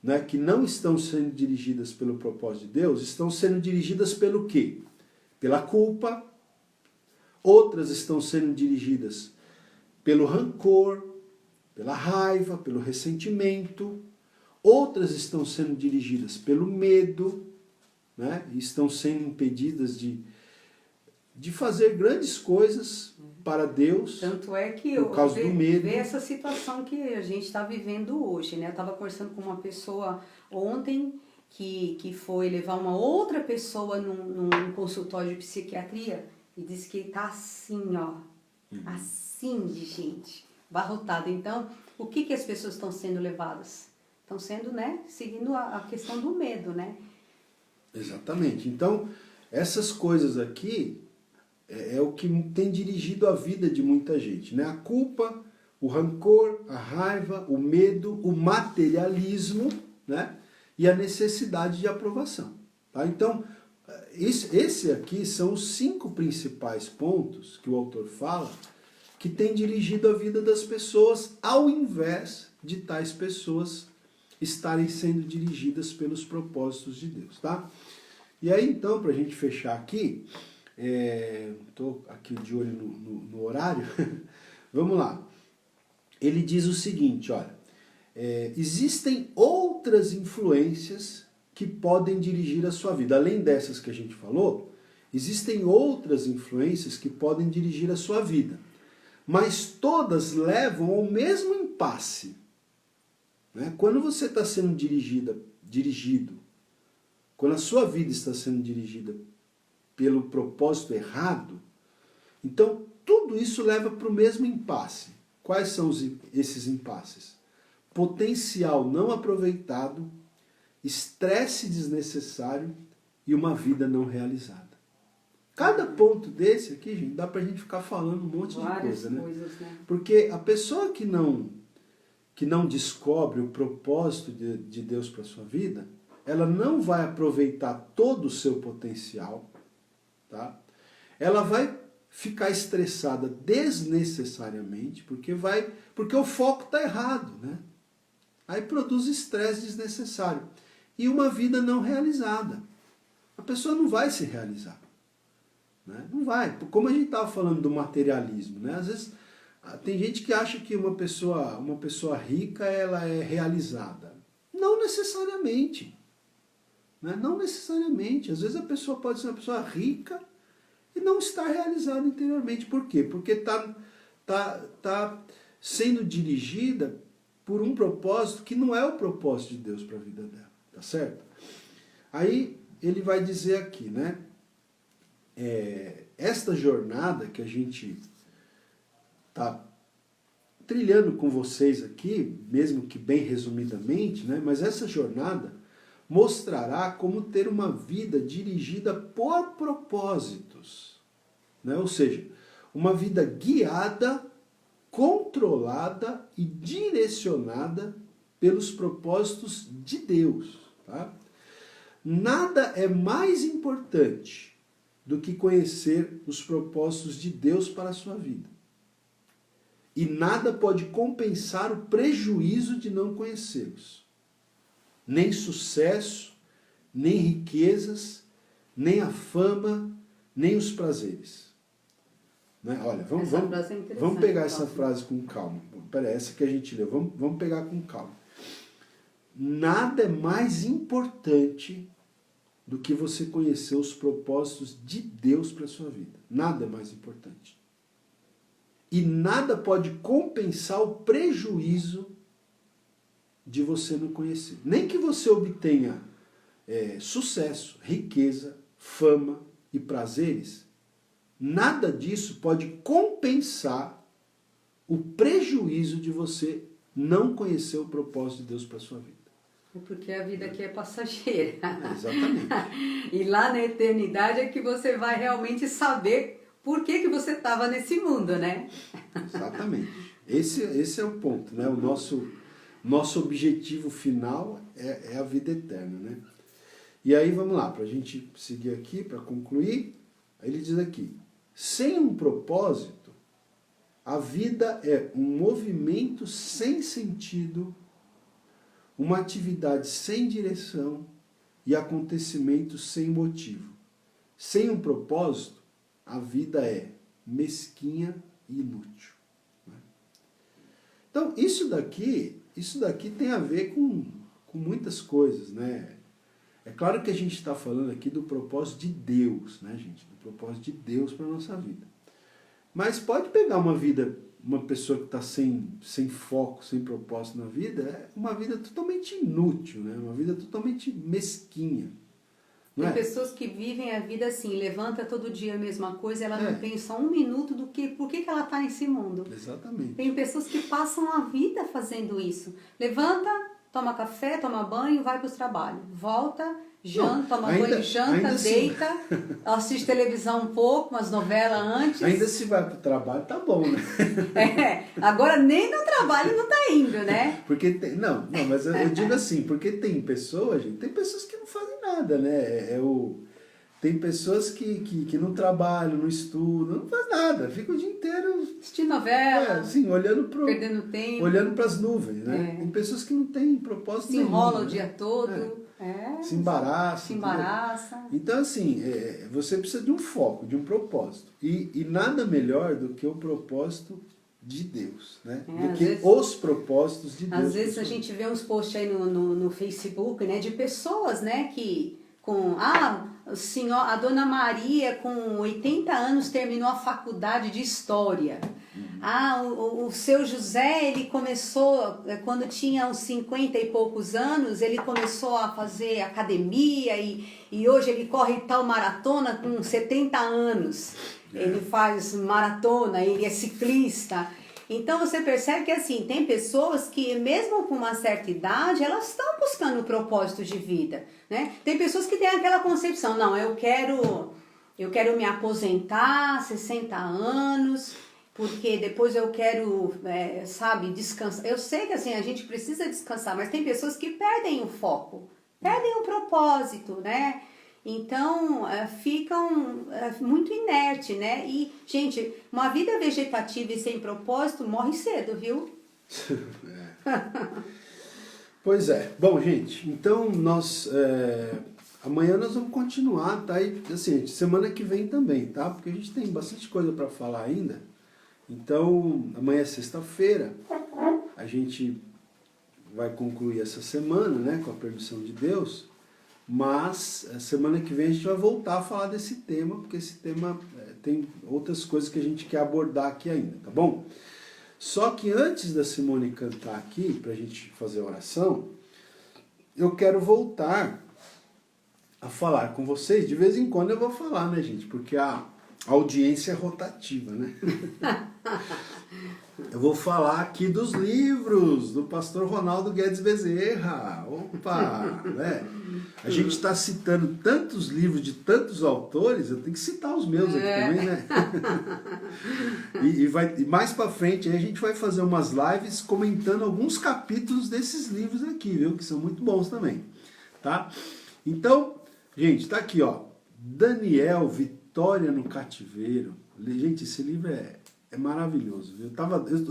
né, que não estão sendo dirigidas pelo propósito de Deus, estão sendo dirigidas pelo quê? Pela culpa. Outras estão sendo dirigidas pelo rancor, pela raiva, pelo ressentimento. Outras estão sendo dirigidas pelo medo, né, e estão sendo impedidas de fazer grandes coisas para Deus. Tanto é que por causa do medo. Vê essa situação que a gente está vivendo hoje, né? Eu estava conversando com uma pessoa ontem que foi levar uma outra pessoa num consultório de psiquiatria e disse que está assim, ó, assim de gente, abarrotada. Então, o que as pessoas estão sendo levadas? Estão sendo, né, seguindo a questão do medo, né? Exatamente. Então, essas coisas aqui é o que tem dirigido a vida de muita gente, né? A culpa, o rancor, a raiva, o medo, o materialismo, né? E a necessidade de aprovação, tá? Então, esse aqui são os 5 principais pontos que o autor fala que tem dirigido a vida das pessoas, ao invés de tais pessoas estarem sendo dirigidas pelos propósitos de Deus, tá? E aí, então, para a gente fechar aqui, estou aqui de olho no horário, vamos lá. Ele diz o seguinte, olha, existem outras influências que podem dirigir a sua vida. Além dessas que a gente falou, existem outras influências que podem dirigir a sua vida. Mas todas levam ao mesmo impasse. Né? Quando você está sendo dirigido, quando a sua vida está sendo dirigida pelo propósito errado, então tudo isso leva para o mesmo impasse. Quais são esses impasses? Potencial não aproveitado, estresse desnecessário e uma vida não realizada. Cada ponto desse aqui, gente, dá pra gente ficar falando um monte de coisa, né? Porque a pessoa que não descobre o propósito de Deus para sua vida, ela não vai aproveitar todo o seu potencial, tá? Ela vai ficar estressada desnecessariamente, porque o foco está errado, né? Aí produz estresse desnecessário. E uma vida não realizada. A pessoa não vai se realizar. Né? Não vai. Como a gente estava falando do materialismo, né? Às vezes tem gente que acha que uma pessoa rica ela é realizada. Não necessariamente. Né? Não necessariamente. Às vezes a pessoa pode ser uma pessoa rica e não estar realizada interiormente. Por quê? Porque está sendo dirigida por um propósito que não é o propósito de Deus para a vida dela. Tá certo? Aí, ele vai dizer aqui, né? Esta jornada que a gente está trilhando com vocês aqui, mesmo que bem resumidamente, né? Mas essa jornada mostrará como ter uma vida dirigida por propósitos, né? Ou seja, uma vida guiada, controlada e direcionada pelos propósitos de Deus. Tá? Nada é mais importante do que conhecer os propósitos de Deus para a sua vida. E nada pode compensar o prejuízo de não conhecê-los. Nem sucesso, nem riquezas, nem a fama, nem os prazeres. Né? Olha, vamos pegar essa frase com calma. Peraí, essa que a gente leu. Vamos pegar com calma. Nada é mais importante do que você conhecer os propósitos de Deus para a sua vida. Nada é mais importante. E nada pode compensar o prejuízo de você não conhecer. Nem que você obtenha sucesso, riqueza, fama e prazeres, nada disso pode compensar o prejuízo de você não conhecer o propósito de Deus para a sua vida. Porque a vida aqui é passageira. Exatamente. E lá na eternidade é que você vai realmente saber por que você estava nesse mundo, né? Exatamente. Esse é o ponto, né? O nosso objetivo final é a vida eterna, né? E aí vamos lá, para a gente seguir aqui, para concluir, ele diz aqui, sem um propósito, a vida é um movimento sem sentido, uma atividade sem direção e acontecimentos sem motivo. Sem um propósito, a vida é mesquinha e inútil. Então, isso daqui tem a ver com muitas coisas, né? É claro que a gente está falando aqui do propósito de Deus, né, gente? Do propósito de Deus para a nossa vida. Mas pode pegar uma pessoa que está sem foco, sem propósito na vida, é uma vida totalmente inútil, né? Uma vida totalmente mesquinha. Tem pessoas que vivem a vida assim, levanta todo dia a mesma coisa, ela não pensa um minuto por que ela está nesse mundo. Exatamente. Tem pessoas que passam a vida fazendo isso. Levanta, toma café, toma banho, vai para o trabalho. Volta, janta, toma banho, janta, deita, assiste televisão um pouco, umas novelas antes. Ainda se vai para o trabalho, tá bom, né? Agora nem no trabalho não tá indo, né? Porque não, mas eu digo assim, porque tem pessoas que não fazem nada, né? Tem pessoas que não trabalham, não estudam, não fazem nada, ficam o dia inteiro assistindo novela, assim, perdendo tempo, olhando para as nuvens, né? Tem pessoas que não têm propósito nenhum, se enrola o né? dia todo, se embaraça. Então, assim, você precisa de um foco, de um propósito. E nada melhor do que o propósito de Deus, né? Do que os propósitos de Deus. Às vezes a gente vê uns posts aí no Facebook, né, de pessoas, né, que a Dona Maria com 80 anos terminou a faculdade de História. O seu José, ele começou, quando tinha uns 50 e poucos anos, ele começou a fazer academia e hoje ele corre tal maratona com 70 anos. Ele faz maratona, ele é ciclista. Então você percebe que assim, tem pessoas que mesmo com uma certa idade, elas estão buscando o propósito de vida, né? Tem pessoas que têm aquela concepção, não, eu quero me aposentar, 60 anos, porque depois eu quero, descansar. Eu sei que assim, a gente precisa descansar, mas tem pessoas que perdem o foco, perdem o propósito, né? Então, ficam muito inerte, né? E, gente, uma vida vegetativa e sem propósito morre cedo, viu? Pois é. Bom, gente, então amanhã nós vamos continuar, tá? E, assim, semana que vem também, tá? Porque a gente tem bastante coisa para falar ainda. Então, amanhã é sexta-feira, a gente vai concluir essa semana, né? Com a permissão de Deus. Mas semana que vem a gente vai voltar a falar desse tema, porque esse tema tem outras coisas que a gente quer abordar aqui ainda, tá bom? Só que antes da Simone cantar aqui, para a gente fazer a oração, eu quero voltar a falar com vocês. De vez em quando eu vou falar, né, gente? Porque a audiência é rotativa, né? Eu vou falar aqui dos livros do pastor Ronaldo Guedes Bezerra. Opa! Né? A gente está citando tantos livros de tantos autores, eu tenho que citar os meus aqui também, né? E mais para frente aí a gente vai fazer umas lives comentando alguns capítulos desses livros aqui, viu? Que são muito bons também, tá? Então, gente, tá aqui, ó. Daniel, Vitória no Cativeiro. Gente, esse livro é maravilhoso.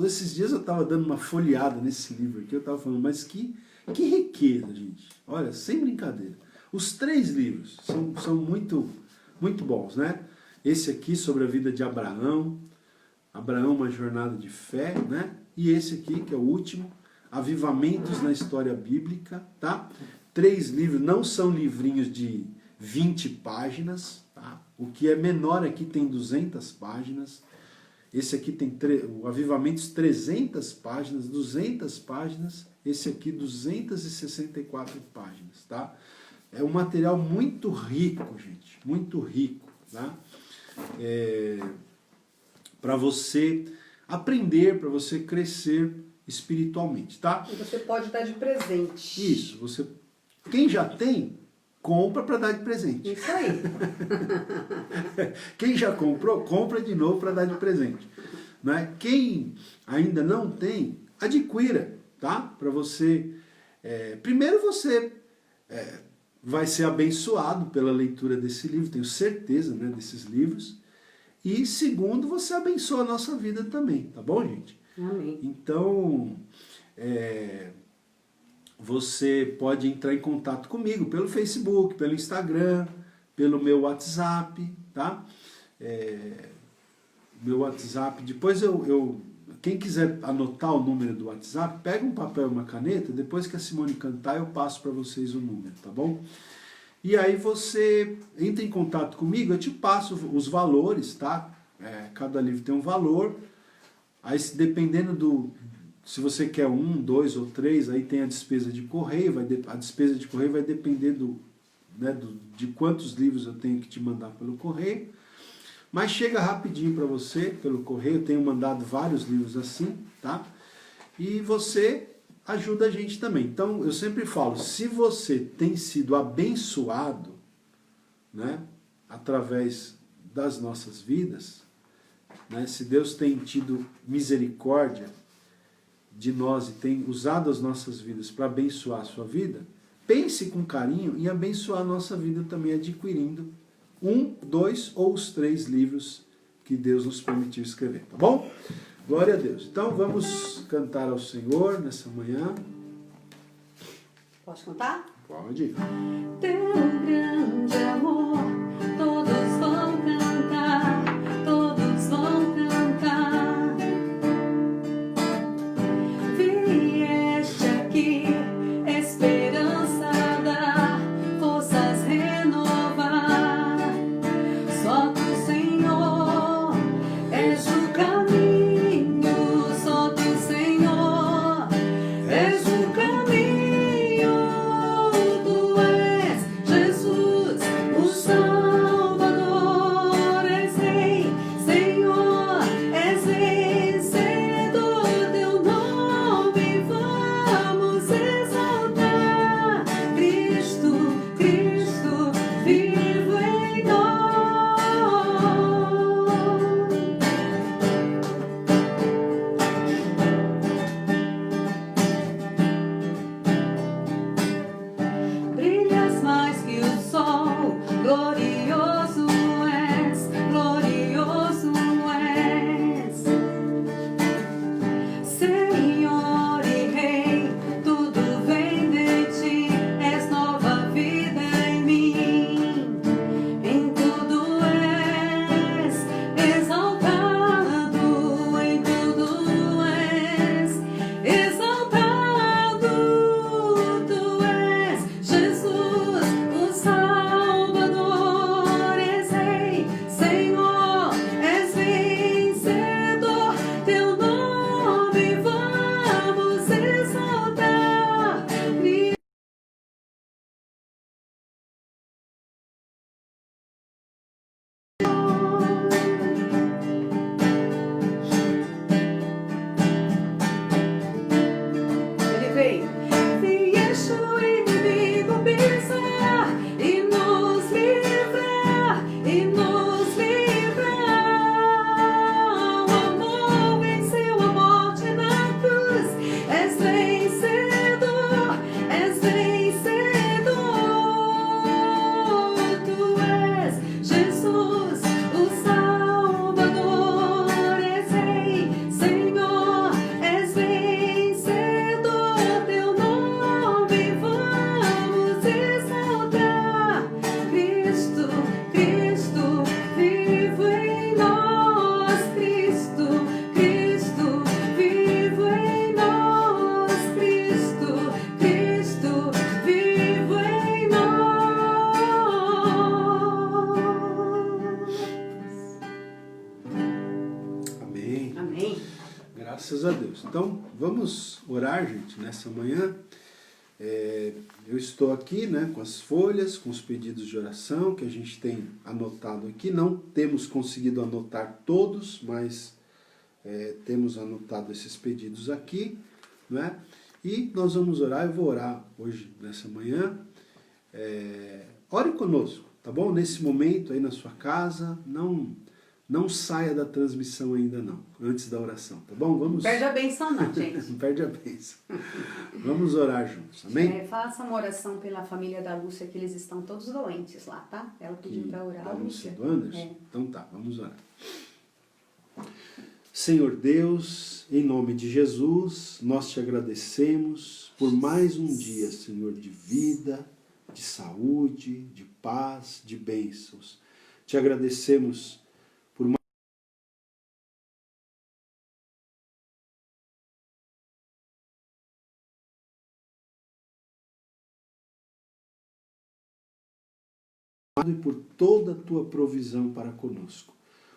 Esses dias eu estava dando uma folheada nesse livro aqui, eu estava falando, mas que riqueza, gente. Olha, sem brincadeira. Os 3 livros são muito, muito bons, né? Esse aqui sobre a vida de Abraão, uma jornada de fé, né? E esse aqui, que é o último, Avivamentos na História Bíblica, tá? 3 livros, não são livrinhos de 20 páginas, tá? O que é menor aqui tem 200 páginas. Esse aqui tem o Avivamentos 300 páginas, 200 páginas. Esse aqui 264 páginas, tá? É um material muito rico, gente, muito rico, tá? Para você aprender, para você crescer espiritualmente, tá? E você pode dar de presente. Isso, quem já tem, compra para dar de presente. Isso aí. Quem já comprou, compra de novo para dar de presente. Né? Quem ainda não tem, adquira, tá? Para você... primeiro você vai ser abençoado pela leitura desse livro, tenho certeza, né, desses livros. E segundo, você abençoa a nossa vida também, tá bom, gente? Amém. Então, você pode entrar em contato comigo pelo Facebook, pelo Instagram, pelo meu WhatsApp, tá? Meu WhatsApp, depois quem quiser anotar o número do WhatsApp, pega um papel e uma caneta, depois que a Simone cantar eu passo para vocês o número, tá bom? E aí você entra em contato comigo, eu te passo os valores, tá? Cada livro tem um valor, aí dependendo se você quer 1, 2 ou 3, aí tem a despesa de correio, a despesa de correio vai depender de quantos livros eu tenho que te mandar pelo correio. Mas chega rapidinho para você, pelo correio, eu tenho mandado vários livros assim, tá? E você ajuda a gente também. Então, eu sempre falo, se você tem sido abençoado, né, através das nossas vidas, né, se Deus tem tido misericórdia de nós e tem usado as nossas vidas para abençoar a sua vida, pense com carinho em abençoar a nossa vida também adquirindo 1, 2 ou os 3 livros que Deus nos permitiu escrever, tá bom? Glória a Deus. Então vamos cantar ao Senhor nessa manhã. Posso cantar? Pode. Teu grande amor, todos vão cantar, todos vão cantar. Vieste aqui, esperança dar, forças renovar. Só tu, Senhor, és o caminho. Só tu, Senhor, és o caminho. Tu és Jesus, o Então, vamos orar, gente, nessa manhã. Eu estou aqui, né, com as folhas, com os pedidos de oração que a gente tem anotado aqui. Não temos conseguido anotar todos, mas temos anotado esses pedidos aqui, né? E nós vamos orar. Eu vou orar hoje, nessa manhã. Ore conosco, tá bom? Nesse momento aí na sua casa, não saia da transmissão ainda não, antes da oração, tá bom? Vamos... Não perde a benção não, gente. Não perde a benção. Vamos orar juntos, amém? Faça uma oração pela família da Lúcia, que eles estão todos doentes lá, tá? Ela pediu para orar. Da Lúcia do Anderson? Então tá, vamos orar. Senhor Deus, em nome de Jesus, nós te agradecemos por mais um dia, Senhor, de vida, de saúde, de paz, de bênçãos. Te agradecemos por mais e por toda a tua provisão para conosco.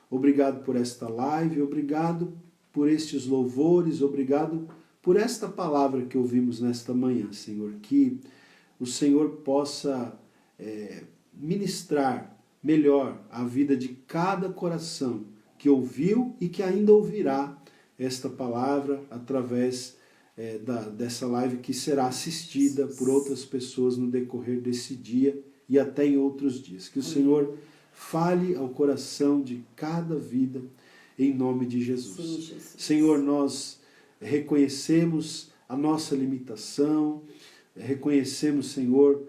Obrigado por esta live, obrigado por estes louvores, obrigado por esta palavra que ouvimos nesta manhã, Senhor. Que o Senhor possa ministrar melhor a vida de cada coração que ouviu e que ainda ouvirá esta palavra através dessa live que será assistida por outras pessoas no decorrer desse dia e até em outros dias. Que o Senhor fale ao coração de cada vida, em nome de Jesus. Sim, Jesus. Senhor, nós reconhecemos a nossa limitação, reconhecemos, Senhor,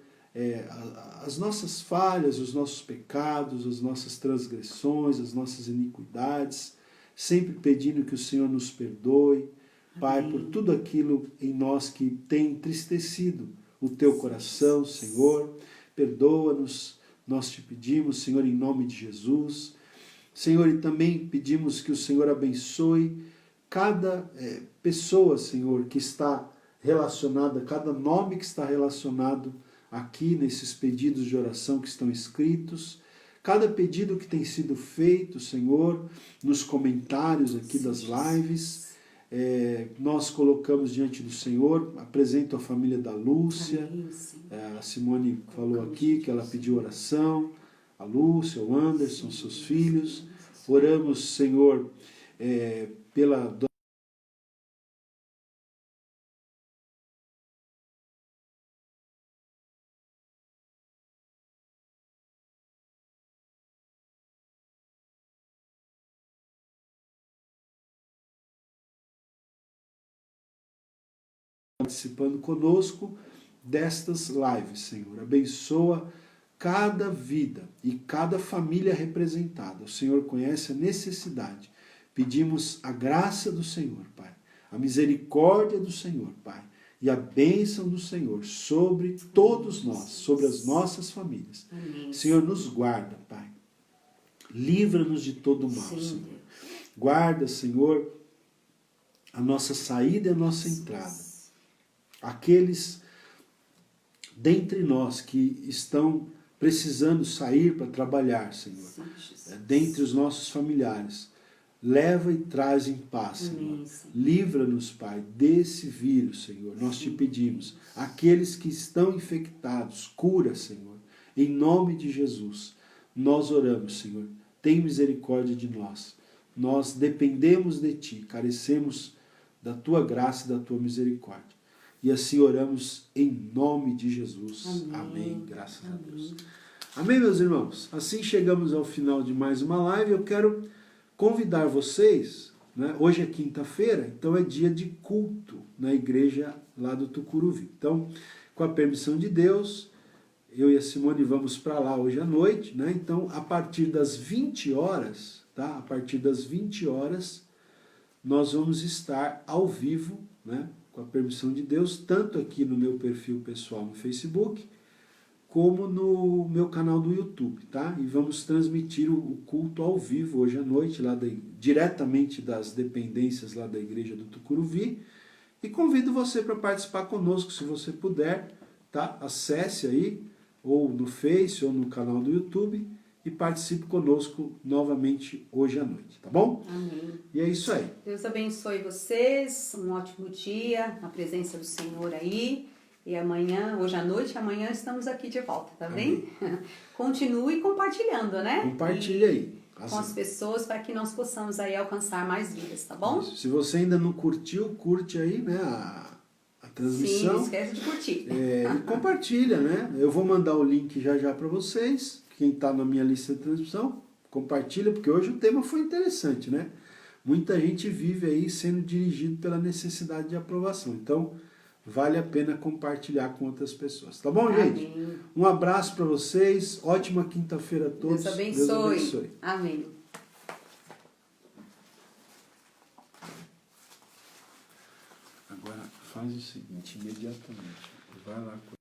as nossas falhas, os nossos pecados, as nossas transgressões, as nossas iniquidades, sempre pedindo que o Senhor nos perdoe, Pai, Amém. Por tudo aquilo em nós que tem entristecido o teu coração, Senhor. Perdoa-nos, nós te pedimos, Senhor, em nome de Jesus. Senhor, e também pedimos que o Senhor abençoe cada pessoa, Senhor, que está relacionada, cada nome que está relacionado aqui nesses pedidos de oração que estão escritos, cada pedido que tem sido feito, Senhor, nos comentários aqui das lives. Nós colocamos diante do Senhor, apresento a família da Lúcia, a Simone falou aqui que ela pediu oração, a Lúcia, o Anderson, seus filhos. Oramos, Senhor, pela participando conosco destas lives, Senhor. Abençoa cada vida e cada família representada. O Senhor conhece a necessidade. Pedimos a graça do Senhor, Pai, a misericórdia do Senhor, Pai, e a bênção do Senhor sobre todos nós, sobre as nossas famílias. Amém. Senhor, nos guarda, Pai. Livra-nos de todo mal, Sim, Senhor. Deus. Guarda, Senhor, a nossa saída e a nossa entrada. Aqueles dentre nós que estão precisando sair para trabalhar, Senhor, dentre os nossos familiares, leva e traz em paz, Senhor. Livra-nos, Pai, desse vírus, Senhor. Nós te pedimos. Aqueles que estão infectados, cura, Senhor. Em nome de Jesus, nós oramos, Senhor. Tem misericórdia de nós. Nós dependemos de Ti, carecemos da Tua graça e da Tua misericórdia. E assim oramos em nome de Jesus. Amém. Amém. Graças a Deus. Amém, meus irmãos? Assim chegamos ao final de mais uma live. Eu quero convidar vocês, né? Hoje é quinta-feira, então é dia de culto na igreja lá do Tucuruvi. Então, com a permissão de Deus, eu e a Simone vamos para lá hoje à noite, né? Então, a partir das 20 horas, tá? A partir das 20 horas, nós vamos estar ao vivo, né? Com a permissão de Deus, tanto aqui no meu perfil pessoal no Facebook, como no meu canal do YouTube, tá? E vamos transmitir o culto ao vivo hoje à noite, diretamente das dependências lá da igreja do Tucuruvi. E convido você para participar conosco, se você puder, tá? Acesse aí, ou no Face, ou no canal do YouTube, e participe conosco novamente hoje à noite, tá bom? Amém. E é isso aí. Deus abençoe vocês, um ótimo dia, na presença do Senhor aí. E amanhã, hoje à noite, amanhã estamos aqui de volta, tá bem? Continue compartilhando, né? Compartilhe aí. Com as pessoas para que nós possamos aí alcançar mais vidas, tá bom? Isso. Se você ainda não curtiu, curte aí, né, a transmissão. Sim, não esquece de curtir. E compartilha, né? Eu vou mandar o link já já para vocês. Quem está na minha lista de transmissão, compartilha, porque hoje o tema foi interessante, né? Muita gente vive aí sendo dirigido pela necessidade de aprovação. Então, vale a pena compartilhar com outras pessoas. Tá bom, gente? Amém. Um abraço para vocês. Ótima quinta-feira a todos. Deus abençoe. Deus abençoe. Amém. Agora, faz o seguinte, imediatamente. Vai lá.